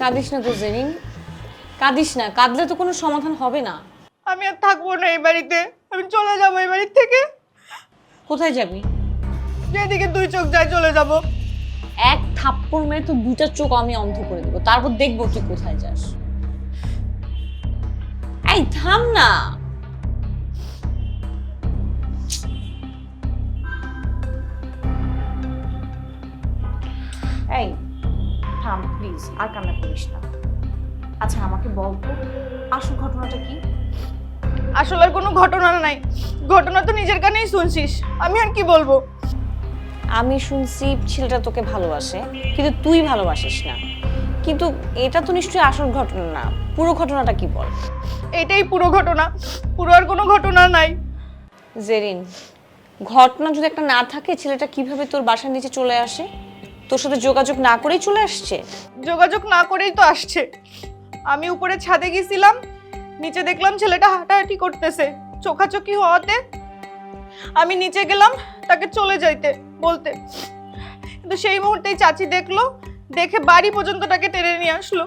কাঁদিস না তো জেরিন, কাঁদিস না, কাঁদলে তো কোনো সমাধান হবে না। আমি আর থাকবো না এই বাড়িতে, আমি চলে যাবো এই বাড়ি থেকে। কোথায় যাবি? যেদিকে দুই চোখ যায় চলে যাব। এক থাপ্পড় মেরে তো দুইটা চোখ আমি অন্ধ করে দেবো, তারপর দেখবো তুই কোথায় যাস। এই থাম না। এই থাম প্লিজ, আর কান্না করিস না। আচ্ছা আমাকে বল তো, আসল ঘটনাটা কি? আসলে আর কোনো ঘটনা নাই, ঘটনা তো নিজের কানেই শুনছিস, আমি আর কি বলবো। আমি শুনছি ছেলেটা তোকে ভালোবাসে, কিন্তু তুই ভালোবাসিস না। কিন্তু এটা তো নিশ্চয়ই আসল ঘটনা না, পুরো ঘটনাটা কি বল। এটাই পুরো ঘটনা, পুরো আর কোনো ঘটনা নাই। জেরিন, ঘটনা যদি একটা না থাকে, ছেলেটা কিভাবে তোর বাসার নিচে চলে আসে? তোর সাথে যোগাযোগ না করেই চলে আসছে? যোগাযোগ না করেই তো আসছে। আমি উপরে ছাদে গেছিলাম, নিচে দেখলাম ছেলেটা হাঁটাহাঁটি করতেছে, চোখাচোখি হওয়াতে আমি নিচে গেলাম তাকে চলে যাইতে বলতে, কিন্তু সেই মুহূর্তেই চাচি দেখলো, দেখে বাড়ি পর্যন্ত তাকে টেনে নিয়ে আসলো।